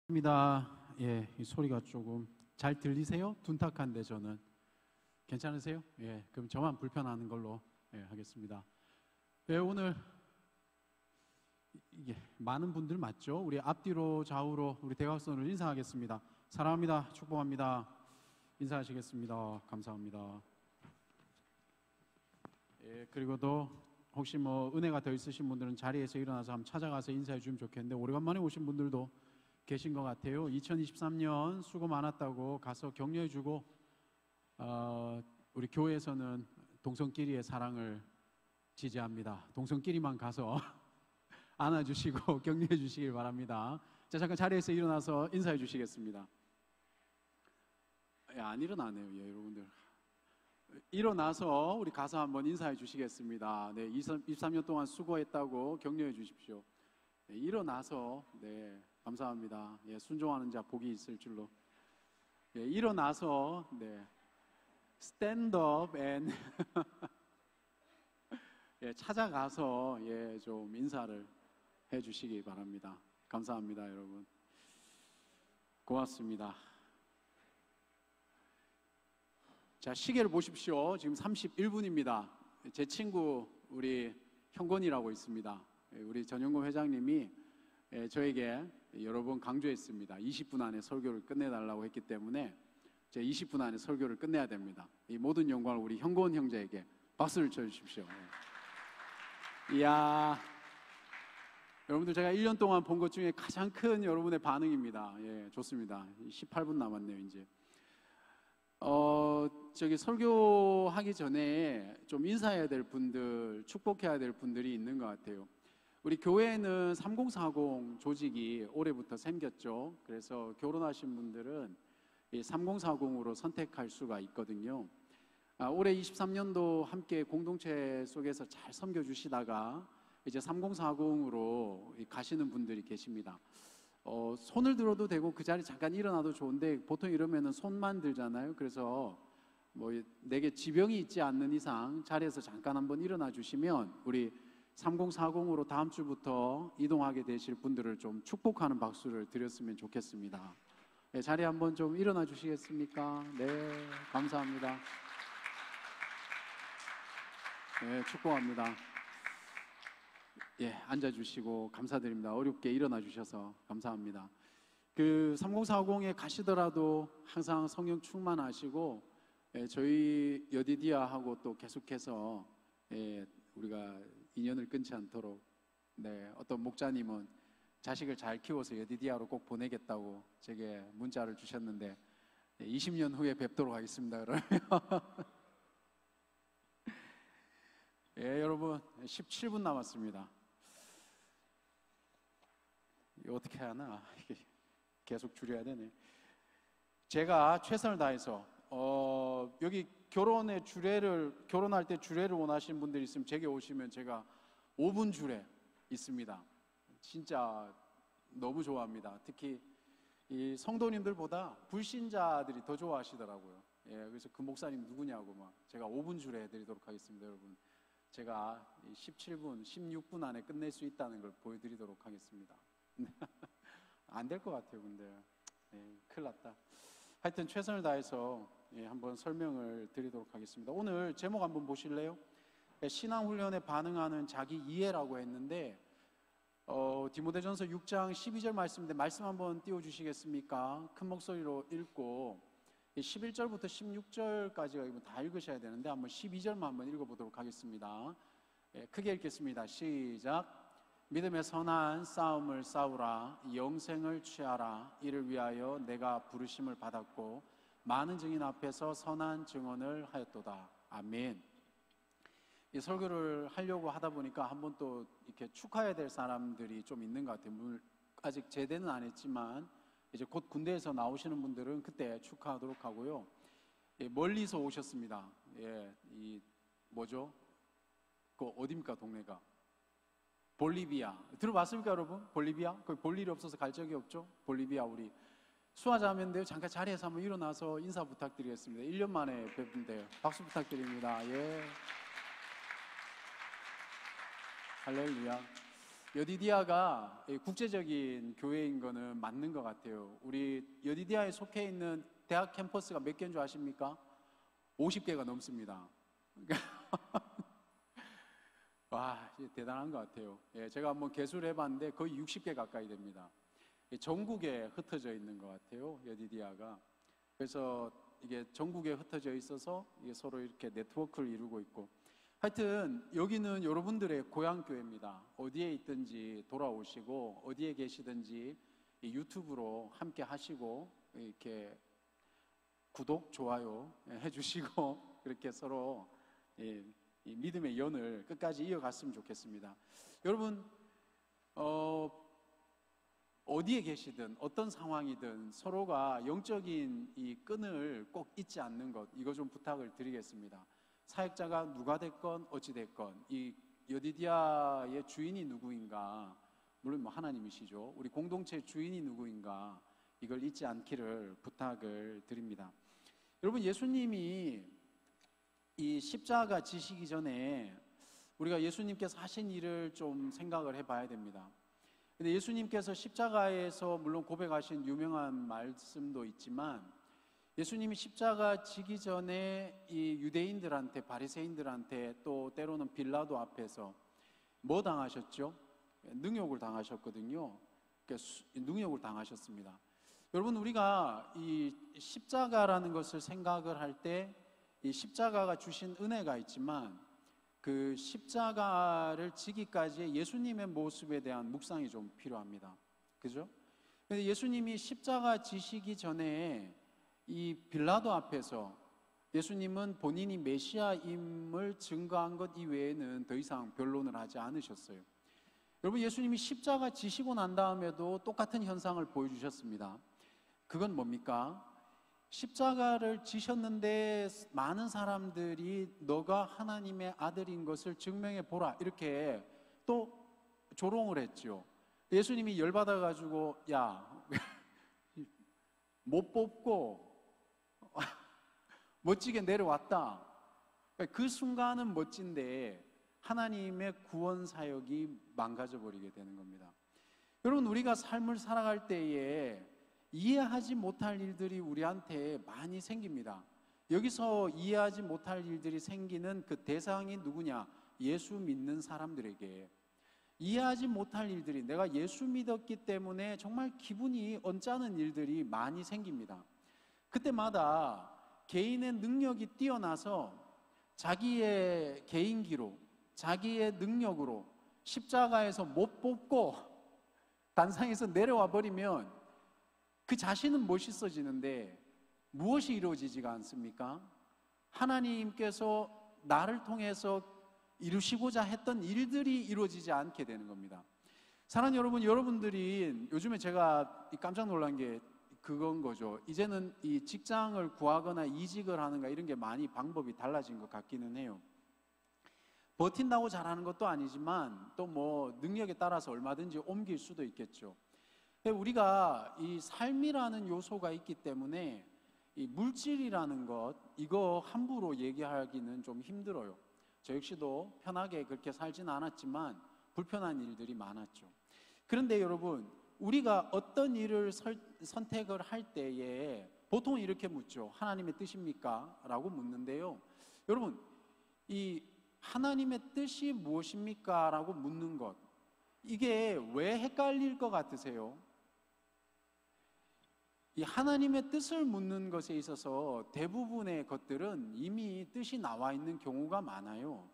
입니다. 예, 이 소리가 조금 잘 들리세요? 둔탁한데 저는 괜찮으세요? 예, 그럼 저만 불편하는 걸로 하겠습니다. 예, 오늘 이게 많은 분들 맞죠? 우리 앞뒤로 좌우로 우리 대각선으로 인사하겠습니다. 사랑합니다. 축복합니다. 인사하시겠습니다. 감사합니다. 예, 그리고 또 혹시 뭐 은혜가 더 있으신 분들은 자리에서 일어나서 한번 찾아가서 인사해 주면 좋겠는데 오래간만에 오신 분들도 계신 것 같아요. 2023년 수고 많았다고 가서 격려해주고 우리 교회에서는 동성끼리의 사랑을 지지합니다. 동성끼리만 가서 안아주시고 격려해 주시길 바랍니다. 자, 잠깐 자리에서 일어나서 인사해 주시겠습니다. 안 일어나네요. 예, 여러분들 일어나서 우리 가서 한번 인사해 주시겠습니다. 네, 23년 동안 수고했다고 격려해 주십시오. 네, 일어나서 네, 감사합니다. 예, 순종하는 자 복이 있을 줄로. 예, 일어나서 네, 스탠드업 앤 예, 찾아가서 예, 좀 인사를 해주시기 바랍니다. 감사합니다, 여러분. 고맙습니다. 자, 시계를 보십시오. 지금 31분입니다. 제 친구 우리 형건이라고 있습니다. 우리 전용금 회장님이 저에게 여러 번 강조했습니다. 20분 안에 설교를 끝내달라고 했기 때문에 제 20분 안에 설교를 끝내야 됩니다. 이 모든 영광을 우리 형건 형제에게 박수를 쳐주십시오. 이야, 여러분들 제가 1년 동안 본 것 중에 가장 큰 여러분의 반응입니다. 예, 좋습니다. 18분 남았네요, 이제. 저기 설교하기 전에 좀 인사해야 될 분들, 축복해야 될 분들이 있는 것 같아요. 우리 교회에는 3040 조직이 올해부터 생겼죠. 그래서 결혼하신 분들은 이 3040으로 선택할 수가 있거든요. 올해 23년도 함께 공동체 속에서 잘 섬겨주시다가 이제 3040으로 가시는 분들이 계십니다. 손을 들어도 되고 그 자리 잠깐 일어나도 좋은데 보통 이러면은 손만 들잖아요. 그래서 뭐 내게 지병이 있지 않는 이상 자리에서 잠깐 한번 일어나 주시면 우리 3040으로 다음 주부터 이동하게 되실 분들을 좀 축복하는 박수를 드렸으면 좋겠습니다. 네, 자리에 한번 좀 일어나 주시겠습니까? 네, 감사합니다. 네, 축복합니다. 예, 앉아주시고 감사드립니다. 어렵게 일어나 주셔서 감사합니다. 그 3040에 가시더라도 항상 성령 충만하시고 저희 여디디아하고 또 계속해서 우리가 인연을 끊지 않도록 어떤 목자님은 자식을 잘 키워서 여디디아로 꼭 보내겠다고 제게 문자를 주셨는데 20년 후에 뵙도록 하겠습니다. 그러면 예, 여러분 17분 남았습니다. 이거 어떻게 하나? 계속 줄여야 되네. 제가 최선을 다해서 여기 결혼할 때 주례를 원하시는 분들이 있으면 제게 오시면 제가 5분 주례 있습니다. 진짜 너무 좋아합니다. 특히 이 성도님들보다 불신자들이 더 좋아하시더라고요. 예, 그래서 그 목사님 누구냐고 막 제가 5분 주례 해드리도록 하겠습니다, 여러분. 제가 17분, 16분 안에 끝낼 수 있다는 걸 보여드리도록 하겠습니다. 안 될 것 같아요, 근데. 큰일 났다. 하여튼 최선을 다해서 한번 설명을 드리도록 하겠습니다. 오늘 제목 한번 보실래요? 신앙훈련에 반응하는 자기 이해라고 했는데 디모데전서 6장 12절 말씀인데 말씀 한번 띄워주시겠습니까? 큰 목소리로 읽고 11절부터 16절까지가 다 읽으셔야 되는데 한번 12절만 한번 읽어보도록 하겠습니다. 크게 읽겠습니다. 시작. 믿음의 선한 싸움을 싸우라. 영생을 취하라. 이를 위하여 내가 부르심을 받았고 많은 증인 앞에서 선한 증언을 하였도다. 아멘. 이 설교를 하려고 하다 보니까 한번 또 이렇게 축하해야 될 사람들이 좀 있는 것 같아요. 아직 제대는 안 했지만 이제 곧 군대에서 나오시는 분들은 그때 축하하도록 하고요. 멀리서 오셨습니다. 이 뭐죠? 그 어디입니까, 동네가? 볼리비아. 들어봤습니까, 여러분? 볼리비아? 거기 볼 일이 없어서 갈 적이 없죠? 볼리비아 우리 수화자매인데요. 잠깐 자리에서 한번 일어나서 인사 부탁드리겠습니다. 1년 만에 뵙는데요. 박수 부탁드립니다. 예. 할렐루야. 여디디아가 국제적인 교회인 거는 맞는 것 같아요. 우리 여디디아에 속해 있는 대학 캠퍼스가 몇 개인 줄 아십니까? 50개가 넘습니다. 와, 대단한 것 같아요. 예, 제가 한번 계수를 해봤는데 거의 60개 가까이 됩니다. 전국에 흩어져 있는 것 같아요, 여디디아가. 그래서 이게 전국에 흩어져 있어서 이게 서로 이렇게 네트워크를 이루고 있고, 하여튼 여기는 여러분들의 고향교회입니다. 어디에 있든지 돌아오시고 어디에 계시든지 유튜브로 함께 하시고 이렇게 구독, 좋아요 해주시고 그렇게 서로 이 믿음의 연을 끝까지 이어갔으면 좋겠습니다. 여러분 어디에 계시든 어떤 상황이든 서로가 영적인 이 끈을 꼭 잊지 않는 것, 이거 좀 부탁을 드리겠습니다. 사역자가 누가 됐건 어찌 됐건 이 여디디아의 주인이 누구인가, 물론 뭐 하나님이시죠. 우리 공동체 주인이 누구인가, 이걸 잊지 않기를 부탁을 드립니다. 여러분, 예수님이 이 십자가 지시기 전에 우리가 예수님께서 하신 일을 좀 생각을 해봐야 됩니다. 근데 예수님께서 십자가에서 물론 고백하신 유명한 말씀도 있지만, 예수님이 십자가 지기 전에 이 유대인들한테, 바리새인들한테, 또 때로는 빌라도 앞에서 뭐 당하셨죠? 능욕을 당하셨거든요. 능욕을 당하셨습니다. 여러분, 우리가 이 십자가라는 것을 생각을 할 때 이 십자가가 주신 은혜가 있지만 그 십자가를 지기까지의 예수님의 모습에 대한 묵상이 좀 필요합니다. 그죠? 근데 예수님이 십자가 지시기 전에 이 빌라도 앞에서 예수님은 본인이 메시아임을 증거한 것 이외에는 더 이상 변론을 하지 않으셨어요. 여러분, 예수님이 십자가 지시고 난 다음에도 똑같은 현상을 보여주셨습니다. 그건 뭡니까? 십자가를 지셨는데 많은 사람들이 너가 하나님의 아들인 것을 증명해 보라, 이렇게 또 조롱을 했죠. 예수님이 열받아가지고 야, 못 뽑고 멋지게 내려왔다. 그 순간은 멋진데 하나님의 구원 사역이 망가져 버리게 되는 겁니다. 여러분, 우리가 삶을 살아갈 때에 이해하지 못할 일들이 우리한테 많이 생깁니다. 여기서 이해하지 못할 일들이 생기는 그 대상이 누구냐? 예수 믿는 사람들에게 이해하지 못할 일들이, 내가 예수 믿었기 때문에 정말 기분이 언짢은 일들이 많이 생깁니다. 그때마다 개인의 능력이 뛰어나서 자기의 개인기로, 자기의 능력으로 십자가에서 못 뽑고 단상에서 내려와 버리면 그 자신은 멋있어지는데 무엇이 이루어지지가 않습니까? 하나님께서 나를 통해서 이루시고자 했던 일들이 이루어지지 않게 되는 겁니다. 사랑하는 여러분, 여러분들이 요즘에 제가 깜짝 놀란 게 그건 거죠. 이제는 이 직장을 구하거나 이직을 하는가 이런 게 많이 방법이 달라진 것 같기는 해요. 버틴다고 잘하는 것도 아니지만 또 뭐 능력에 따라서 얼마든지 옮길 수도 있겠죠. 우리가 이 삶이라는 요소가 있기 때문에 이 물질이라는 것, 이거 함부로 얘기하기는 좀 힘들어요. 저 역시도 편하게 그렇게 살지는 않았지만 불편한 일들이 많았죠. 그런데 여러분, 우리가 어떤 일을 선택을 할 때에 보통 이렇게 묻죠. 하나님의 뜻입니까? 라고 묻는데요. 여러분, 이 하나님의 뜻이 무엇입니까? 라고 묻는 것, 이게 왜 헷갈릴 것 같으세요? 이 하나님의 뜻을 묻는 것에 있어서 대부분의 것들은 이미 뜻이 나와 있는 경우가 많아요.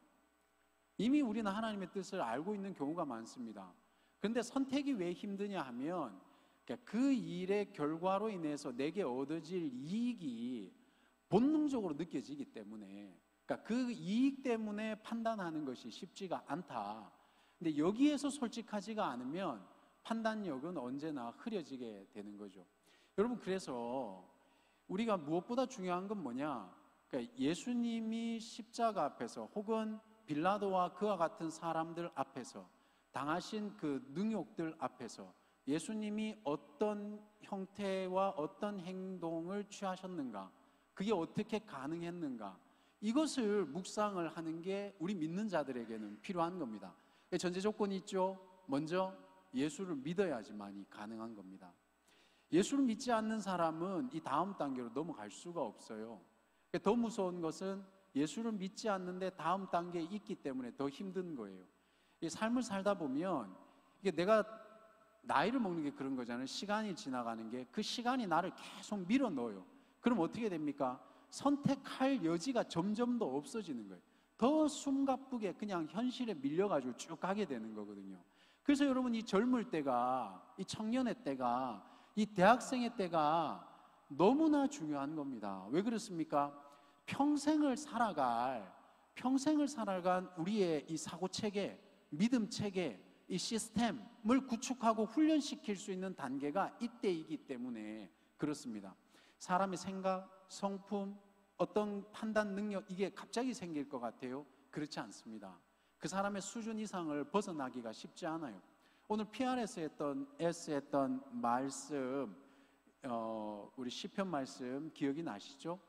이미 우리는 하나님의 뜻을 알고 있는 경우가 많습니다. 그런데 선택이 왜 힘드냐 하면 그 일의 결과로 인해서 내게 얻어질 이익이 본능적으로 느껴지기 때문에, 그러니까 그 이익 때문에 판단하는 것이 쉽지가 않다. 근데 여기에서 솔직하지가 않으면 판단력은 언제나 흐려지게 되는 거죠. 여러분, 그래서 우리가 무엇보다 중요한 건 뭐냐? 그러니까 예수님이 십자가 앞에서 혹은 빌라도와 그와 같은 사람들 앞에서 당하신 그 능욕들 앞에서 예수님이 어떤 형태와 어떤 행동을 취하셨는가, 그게 어떻게 가능했는가, 이것을 묵상을 하는 게 우리 믿는 자들에게는 필요한 겁니다. 전제 조건이 있죠. 먼저 예수를 믿어야지만이 가능한 겁니다. 예수를 믿지 않는 사람은 이 다음 단계로 넘어갈 수가 없어요. 더 무서운 것은 예수를 믿지 않는데 다음 단계에 있기 때문에 더 힘든 거예요. 이 삶을 살다 보면 이게 내가 나이를 먹는 게 그런 거잖아요. 시간이 지나가는 게 그 시간이 나를 계속 밀어 넣어요. 그럼 어떻게 됩니까? 선택할 여지가 점점 더 없어지는 거예요. 더 숨가쁘게 그냥 현실에 밀려가지고 쭉 가게 되는 거거든요. 그래서 여러분, 이 젊을 때가, 이 청년의 때가, 이 대학생의 때가 너무나 중요한 겁니다. 왜 그렇습니까? 평생을 살아간 우리의 이 사고체계, 믿음 체계, 이 시스템을 구축하고 훈련시킬 수 있는 단계가 이때이기 때문에 그렇습니다. 사람의 생각, 성품, 어떤 판단 능력, 이게 갑자기 생길 것 같아요? 그렇지 않습니다. 그 사람의 수준 이상을 벗어나기가 쉽지 않아요. 오늘 PR에서 했던 말씀, 우리 시편 말씀 기억이 나시죠?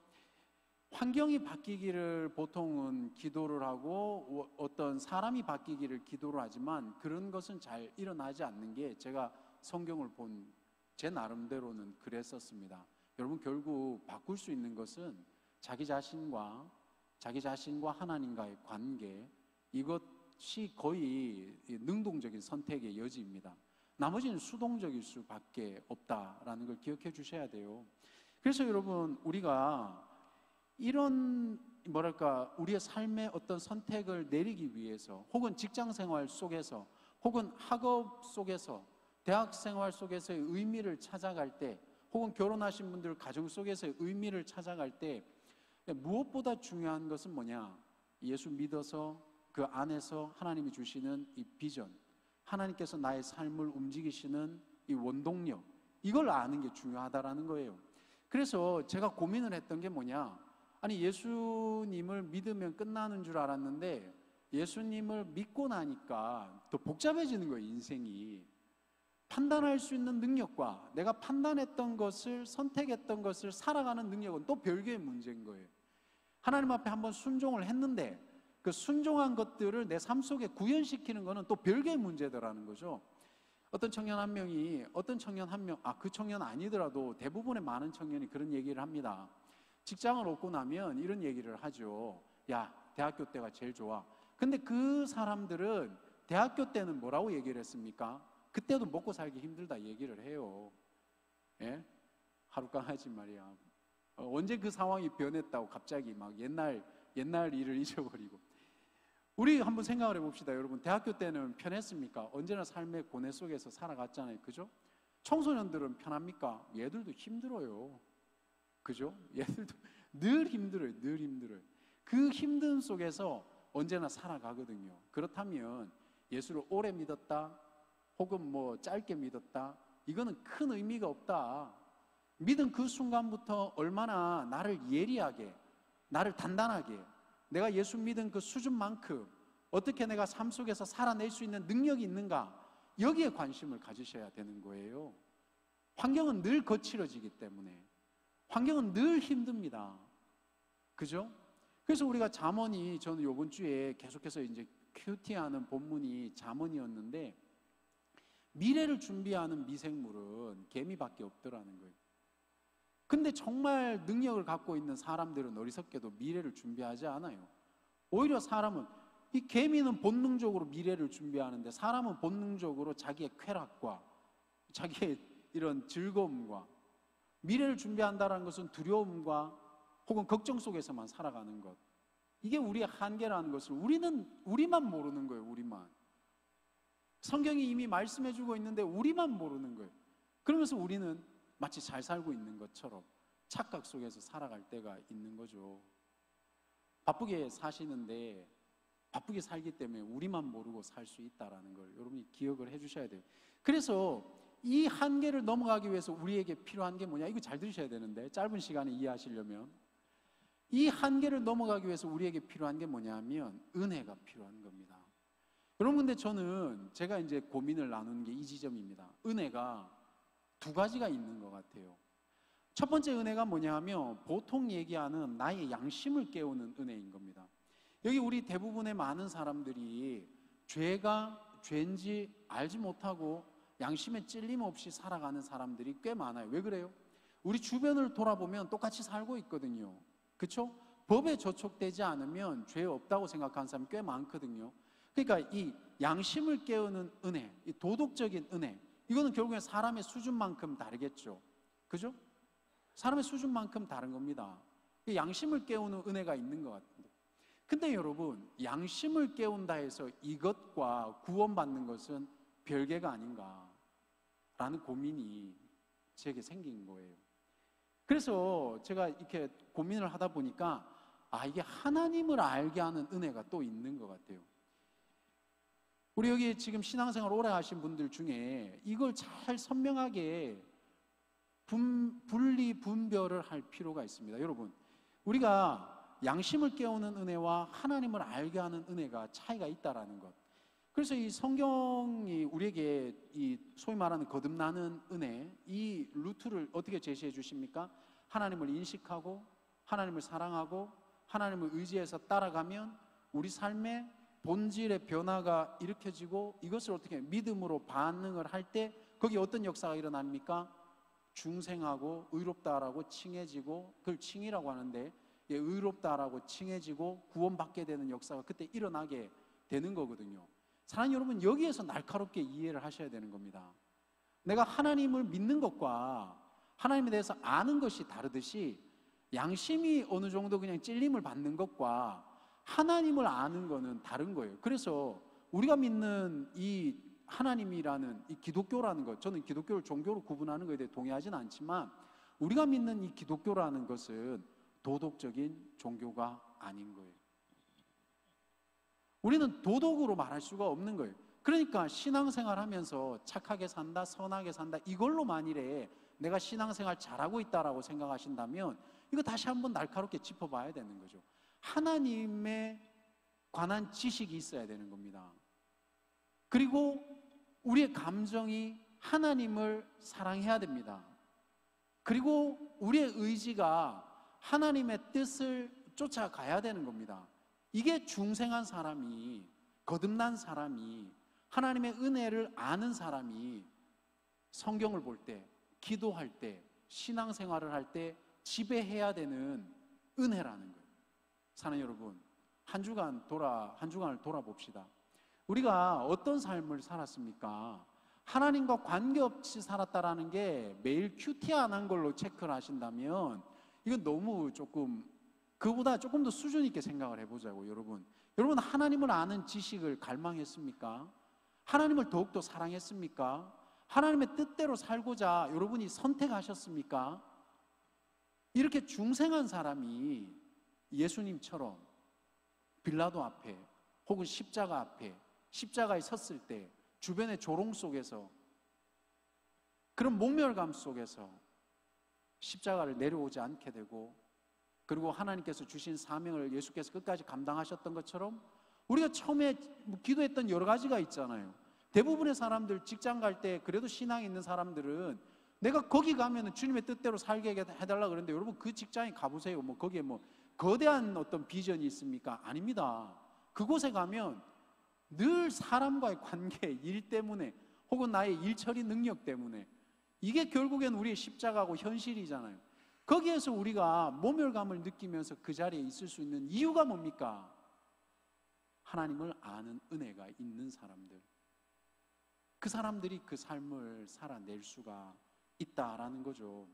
환경이 바뀌기를 보통은 기도를 하고 어떤 사람이 바뀌기를 기도를 하지만 그런 것은 잘 일어나지 않는 게 제가 성경을 본 제 나름대로는 그랬었습니다. 여러분, 결국 바꿀 수 있는 것은 자기 자신과 하나님과의 관계, 이것이 거의 능동적인 선택의 여지입니다. 나머지는 수동적일 수밖에 없다라는 걸 기억해 주셔야 돼요. 그래서 여러분, 우리가 이런 우리의 삶의 어떤 선택을 내리기 위해서, 혹은 직장생활 속에서, 혹은 학업 속에서, 대학생활 속에서의 의미를 찾아갈 때, 혹은 결혼하신 분들 가정 속에서의 의미를 찾아갈 때 무엇보다 중요한 것은 뭐냐? 예수 믿어서 그 안에서 하나님이 주시는 이 비전, 하나님께서 나의 삶을 움직이시는 이 원동력, 이걸 아는 게 중요하다라는 거예요. 그래서 제가 고민을 했던 게 뭐냐? 아니, 예수님을 믿으면 끝나는 줄 알았는데 예수님을 믿고 나니까 더 복잡해지는 거예요, 인생이. 판단할 수 있는 능력과 내가 판단했던 것을, 선택했던 것을 살아가는 능력은 또 별개의 문제인 거예요. 하나님 앞에 한번 순종을 했는데 그 순종한 것들을 내 삶 속에 구현시키는 것은 또 별개의 문제더라는 거죠. 어떤 청년 한 명, 그 청년 아니더라도 대부분의 많은 청년이 그런 얘기를 합니다. 직장을 얻고 나면 이런 얘기를 하죠. 야, 대학교 때가 제일 좋아. 근데 그 사람들은 대학교 때는 뭐라고 얘기를 했습니까? 그때도 먹고 살기 힘들다 얘기를 해요. 예? 하루강아지 말이야. 언제 그 상황이 변했다고 갑자기 막 옛날 일을 잊어버리고. 우리 한번 생각을 해봅시다. 여러분, 대학교 때는 편했습니까? 언제나 삶의 고뇌 속에서 살아갔잖아요. 그죠? 청소년들은 편합니까? 얘들도 힘들어요. 그죠? 얘들도 늘 힘들어요. 그 힘든 속에서 언제나 살아가거든요. 그렇다면 예수를 오래 믿었다, 혹은 짧게 믿었다, 이거는 큰 의미가 없다. 믿은 그 순간부터 얼마나 나를 예리하게, 나를 단단하게, 내가 예수 믿은 그 수준만큼 어떻게 내가 삶 속에서 살아낼 수 있는 능력이 있는가, 여기에 관심을 가지셔야 되는 거예요. 환경은 늘 거칠어지기 때문에, 환경은 늘 힘듭니다. 그죠? 그래서 우리가 잠언이, 저는 이번 주에 계속해서 이제 큐티하는 본문이 잠언이었는데, 미래를 준비하는 미생물은 개미밖에 없더라는 거예요. 근데 정말 능력을 갖고 있는 사람들은 어리석게도 미래를 준비하지 않아요. 오히려 사람은, 이 개미는 본능적으로 미래를 준비하는데 사람은 본능적으로 자기의 쾌락과 자기의 이런 즐거움과, 미래를 준비한다는 것은 두려움과 혹은 걱정 속에서만 살아가는 것, 이게 우리의 한계라는 것을 우리만 모르는 거예요. 우리만. 성경이 이미 말씀해주고 있는데 우리만 모르는 거예요. 그러면서 우리는 마치 잘 살고 있는 것처럼 착각 속에서 살아갈 때가 있는 거죠. 바쁘게 사시는데 바쁘게 살기 때문에 우리만 모르고 살 수 있다는 걸 여러분이 기억을 해주셔야 돼요. 그래서 이 한계를 넘어가기 위해서 우리에게 필요한 게 뭐냐? 이거 잘 들으셔야 되는데, 짧은 시간에 이해하시려면, 이 한계를 넘어가기 위해서 우리에게 필요한 게 뭐냐면 은혜가 필요한 겁니다. 여러분, 근데 제가 이제 고민을 나누는 게 이 지점입니다. 은혜가 두 가지가 있는 것 같아요. 첫 번째 은혜가 뭐냐 하면 보통 얘기하는 나의 양심을 깨우는 은혜인 겁니다. 여기 우리 대부분의 많은 사람들이 죄인지 알지 못하고 양심에 찔림 없이 살아가는 사람들이 꽤 많아요. 왜 그래요? 우리 주변을 돌아보면 똑같이 살고 있거든요. 그렇죠? 법에 저촉되지 않으면 죄 없다고 생각하는 사람이 꽤 많거든요. 그러니까 이 양심을 깨우는 은혜, 이 도덕적인 은혜, 이거는 결국엔 사람의 수준만큼 다르겠죠. 그죠? 사람의 수준만큼 다른 겁니다. 양심을 깨우는 은혜가 있는 것 같은데. 근데 여러분, 양심을 깨운다 해서 이것과 구원받는 것은 별개가 아닌가라는 고민이 제게 생긴 거예요. 그래서 제가 이렇게 고민을 하다 보니까 이게 하나님을 알게 하는 은혜가 또 있는 것 같아요. 우리 여기 지금 신앙생활 오래 하신 분들 중에 이걸 잘 선명하게 분리 분별을 할 필요가 있습니다. 여러분, 우리가 양심을 깨우는 은혜와 하나님을 알게 하는 은혜가 차이가 있다라는 것. 그래서 이 성경이 우리에게 이 소위 말하는 거듭나는 은혜, 이 루트를 어떻게 제시해 주십니까? 하나님을 인식하고 하나님을 사랑하고 하나님을 의지해서 따라가면 우리 삶의 본질의 변화가 일으켜지고, 이것을 어떻게 믿음으로 반응을 할 때 거기에 어떤 역사가 일어납니까? 중생하고 의롭다라고 칭해지고, 그걸 칭이라고 하는데, 의롭다라고 칭해지고 구원받게 되는 역사가 그때 일어나게 되는 거거든요. 사랑하는 여러분, 여기에서 날카롭게 이해를 하셔야 되는 겁니다. 내가 하나님을 믿는 것과 하나님에 대해서 아는 것이 다르듯이, 양심이 어느 정도 그냥 찔림을 받는 것과 하나님을 아는 거는 다른 거예요. 그래서 우리가 믿는 이 하나님이라는 이 기독교라는 것, 저는 기독교를 종교로 구분하는 것에 대해 동의하지는 않지만, 우리가 믿는 이 기독교라는 것은 도덕적인 종교가 아닌 거예요. 우리는 도덕으로 말할 수가 없는 거예요. 그러니까 신앙생활 하면서 착하게 산다, 선하게 산다, 이걸로 만일에 내가 신앙생활 잘하고 있다라고 생각하신다면 이거 다시 한번 날카롭게 짚어봐야 되는 거죠. 하나님에 관한 지식이 있어야 되는 겁니다. 그리고 우리의 감정이 하나님을 사랑해야 됩니다. 그리고 우리의 의지가 하나님의 뜻을 쫓아가야 되는 겁니다. 이게 중생한 사람이, 거듭난 사람이, 하나님의 은혜를 아는 사람이 성경을 볼 때, 기도할 때, 신앙생활을 할 때 지배해야 되는 은혜라는 거예요. 사랑하는 여러분, 한 주간을 돌아봅시다. 우리가 어떤 삶을 살았습니까? 하나님과 관계없이 살았다라는 게 매일 큐티 안 한 걸로 체크를 하신다면 이건 너무 그보다 조금 더 수준 있게 생각을 해보자고. 여러분 하나님을 아는 지식을 갈망했습니까? 하나님을 더욱더 사랑했습니까? 하나님의 뜻대로 살고자 여러분이 선택하셨습니까? 이렇게 중생한 사람이 예수님처럼 빌라도 앞에 혹은 십자가 앞에, 십자가에 섰을 때 주변의 조롱 속에서, 그런 모멸감 속에서 십자가를 내려오지 않게 되고, 그리고 하나님께서 주신 사명을 예수께서 끝까지 감당하셨던 것처럼 우리가 처음에 기도했던 여러 가지가 있잖아요. 대부분의 사람들 직장 갈 때 그래도 신앙이 있는 사람들은 내가 거기 가면 주님의 뜻대로 살게 해달라 그러는데, 여러분 그 직장에 가보세요. 거기에 거대한 어떤 비전이 있습니까? 아닙니다. 그곳에 가면 늘 사람과의 관계, 일 때문에 혹은 나의 일 처리 능력 때문에, 이게 결국엔 우리의 십자가고 현실이잖아요. 거기에서 우리가 모멸감을 느끼면서 그 자리에 있을 수 있는 이유가 뭡니까? 하나님을 아는 은혜가 있는 사람들, 그 사람들이 그 삶을 살아낼 수가 있다라는 거죠.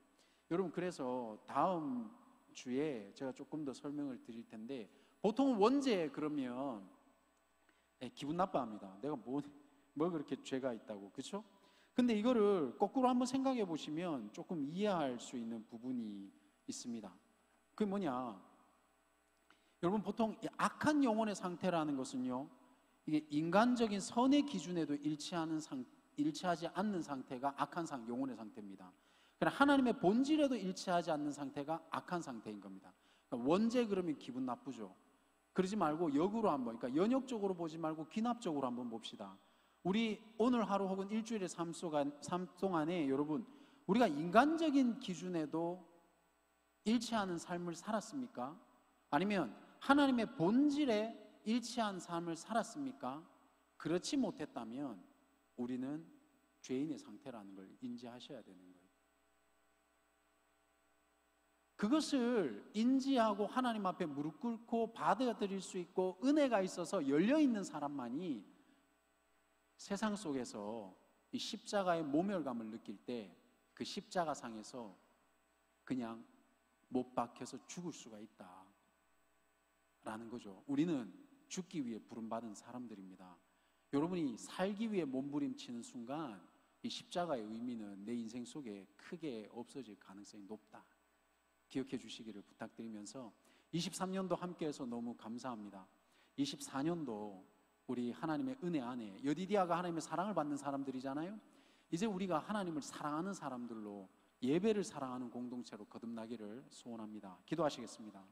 여러분, 그래서 다음 주에 제가 조금 더 설명을 드릴 텐데, 보통은 원죄 그러면 기분 나빠합니다. 내가 뭐 그렇게 죄가 있다고, 그렇죠? 근데 이거를 거꾸로 한번 생각해 보시면 조금 이해할 수 있는 부분이 있습니다. 그게 뭐냐? 여러분, 보통 악한 영혼의 상태라는 것은요, 이게 인간적인 선의 기준에도 일치하지 않는 상태가 악한 영혼의 상태입니다. 그러나 하나님의 본질에도 일치하지 않는 상태가 악한 상태인 겁니다. 그러니까 원죄 그러면 기분 나쁘죠. 그러지 말고 역으로 한번, 그러니까 연역적으로 보지 말고 귀납적으로 한번 봅시다. 우리 오늘 하루 혹은 일주일의 삶 동안에 여러분, 우리가 인간적인 기준에도 일치하는 삶을 살았습니까? 아니면 하나님의 본질에 일치한 삶을 살았습니까? 그렇지 못했다면 우리는 죄인의 상태라는 걸 인지하셔야 되는 거예요. 그것을 인지하고 하나님 앞에 무릎 꿇고 받아들일 수 있고 은혜가 있어서 열려있는 사람만이 세상 속에서 이 십자가의 모멸감을 느낄 때 그 십자가상에서 그냥 못 박혀서 죽을 수가 있다라는 거죠. 우리는 죽기 위해 부름받은 사람들입니다. 여러분이 살기 위해 몸부림치는 순간 이 십자가의 의미는 내 인생 속에 크게 없어질 가능성이 높다. 기억해 주시기를 부탁드리면서 23년도 함께해서 너무 감사합니다. 24년도 우리 하나님의 은혜 안에 여디디아가 하나님의 사랑을 받는 사람들이잖아요. 이제 우리가 하나님을 사랑하는 사람들로 예배를 사랑하는 공동체로 거듭나기를 소원합니다. 기도하시겠습니다.